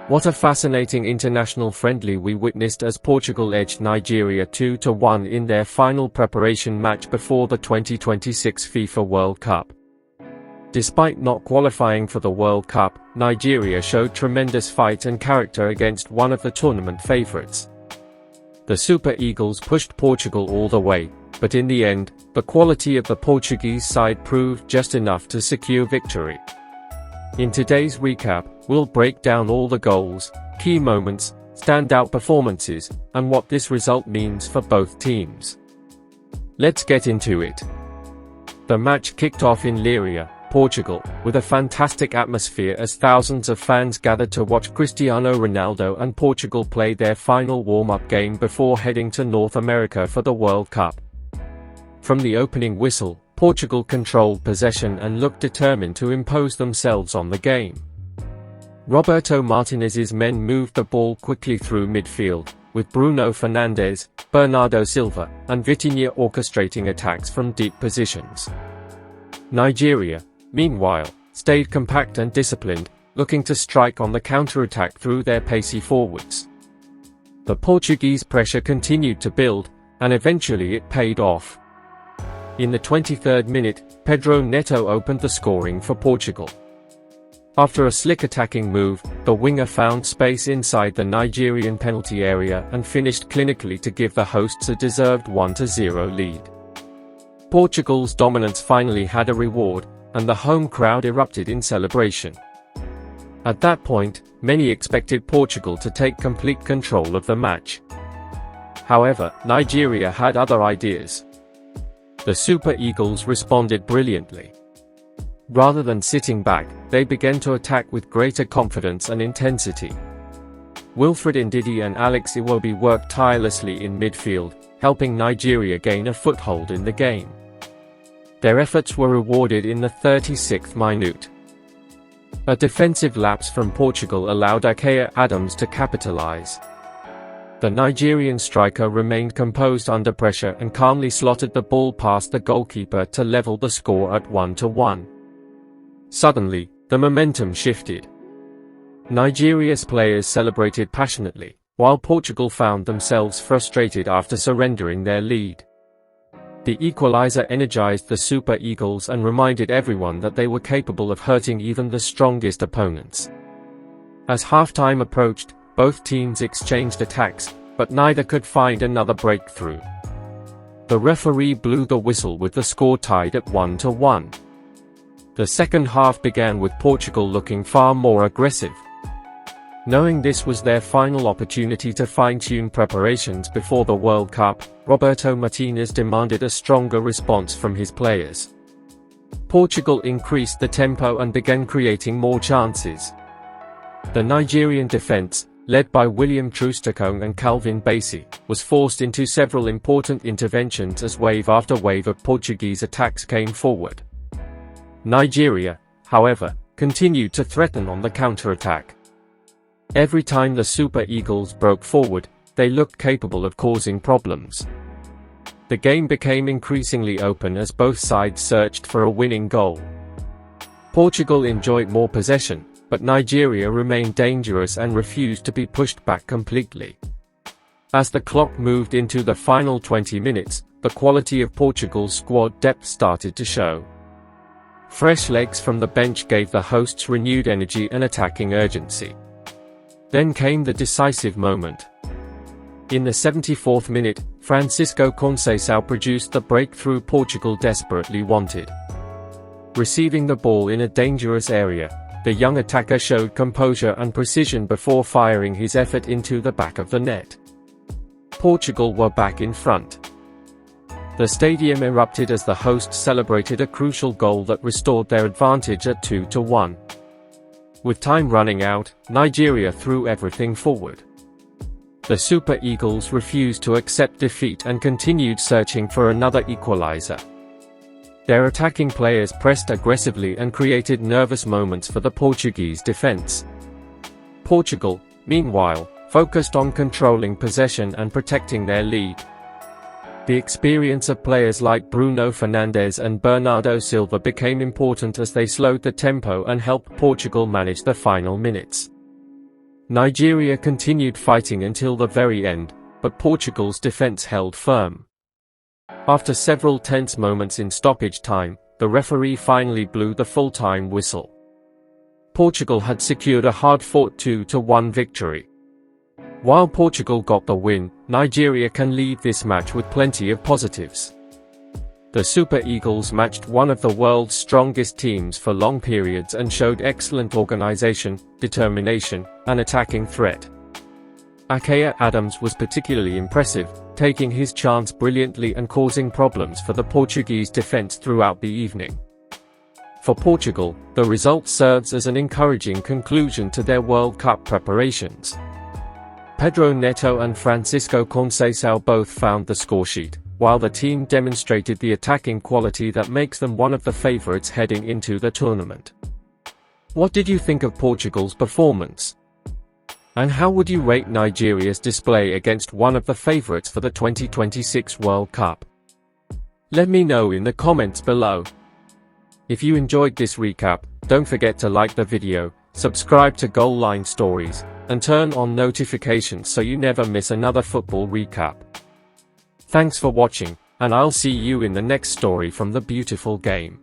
What a fascinating international friendly we witnessed as Portugal edged Nigeria 2-1 in their final preparation match before the 2026 FIFA World Cup. Despite not qualifying for the World Cup, Nigeria showed tremendous fight and character against one of the tournament favourites. The Super Eagles pushed Portugal all the way, but in the end, the quality of the Portuguese side proved just enough to secure victory. In today's recap, we'll break down all the goals, key moments, standout performances, and what this result means for both teams. Let's get into it. The match kicked off in Leiria, Portugal, with a fantastic atmosphere as thousands of fans gathered to watch Cristiano Ronaldo and Portugal play their final warm-up game before heading to North America for the World Cup. From the opening whistle, Portugal controlled possession and looked determined to impose themselves on the game. Roberto Martinez's men moved the ball quickly through midfield, with Bruno Fernandes, Bernardo Silva, and Vitinha orchestrating attacks from deep positions. Nigeria, meanwhile, stayed compact and disciplined, looking to strike on the counter-attack through their pacey forwards. The Portuguese pressure continued to build, and eventually it paid off. In the 23rd minute, Pedro Neto opened the scoring for Portugal. After a slick attacking move, the winger found space inside the Nigerian penalty area and finished clinically to give the hosts a deserved 1-0 lead. Portugal's dominance finally had a reward, and the home crowd erupted in celebration. At that point, many expected Portugal to take complete control of the match. However, Nigeria had other ideas. The Super Eagles responded brilliantly. Rather than sitting back, they began to attack with greater confidence and intensity. Wilfred Ndidi and Alex Iwobi worked tirelessly in midfield, helping Nigeria gain a foothold in the game. Their efforts were rewarded in the 36th minute. A defensive lapse from Portugal allowed Akor Adams to capitalize. The Nigerian striker remained composed under pressure and calmly slotted the ball past the goalkeeper to level the score at 1-1. Suddenly, the momentum shifted. Nigeria's players celebrated passionately, while Portugal found themselves frustrated after surrendering their lead. The equalizer energized the Super Eagles and reminded everyone that they were capable of hurting even the strongest opponents. As halftime approached, both teams exchanged attacks, but neither could find another breakthrough. The referee blew the whistle with the score tied at 1-1. The second half began with Portugal looking far more aggressive. Knowing this was their final opportunity to fine-tune preparations before the World Cup, Roberto Martinez demanded a stronger response from his players. Portugal increased the tempo and began creating more chances. The Nigerian defense, led by William Troost-Ekong and Calvin Bassey, was forced into several important interventions as wave after wave of Portuguese attacks came forward. Nigeria, however, continued to threaten on the counter-attack. Every time the Super Eagles broke forward, they looked capable of causing problems. The game became increasingly open as both sides searched for a winning goal. Portugal enjoyed more possession, but Nigeria remained dangerous and refused to be pushed back completely. As the clock moved into the final 20 minutes, the quality of Portugal's squad depth started to show. Fresh legs from the bench gave the hosts renewed energy and attacking urgency. Then came the decisive moment. In the 74th minute, Francisco Conceição produced the breakthrough Portugal desperately wanted. Receiving the ball in a dangerous area, the young attacker showed composure and precision before firing his effort into the back of the net. Portugal were back in front. The stadium erupted as the hosts celebrated a crucial goal that restored their advantage at 2-1. With time running out, Nigeria threw everything forward. The Super Eagles refused to accept defeat and continued searching for another equalizer. Their attacking players pressed aggressively and created nervous moments for the Portuguese defense. Portugal, meanwhile, focused on controlling possession and protecting their lead. The experience of players like Bruno Fernandes and Bernardo Silva became important as they slowed the tempo and helped Portugal manage the final minutes. Nigeria continued fighting until the very end, but Portugal's defense held firm. After several tense moments in stoppage time, the referee finally blew the full-time whistle. Portugal had secured a hard-fought 2-1 victory. While Portugal got the win, Nigeria can leave this match with plenty of positives. The Super Eagles matched one of the world's strongest teams for long periods and showed excellent organization, determination, and attacking threat. Akor Adams was particularly impressive, taking his chance brilliantly and causing problems for the Portuguese defense throughout the evening. For Portugal, the result serves as an encouraging conclusion to their World Cup preparations. Pedro Neto and Francisco Conceição both found the scoresheet, while the team demonstrated the attacking quality that makes them one of the favorites heading into the tournament. What did you think of Portugal's performance? And how would you rate Nigeria's display against one of the favorites for the 2026 World Cup? Let me know in the comments below. If you enjoyed this recap, don't forget to like the video, subscribe to Goal Line Stories, and turn on notifications so you never miss another football recap. Thanks for watching, and I'll see you in the next story from the beautiful game.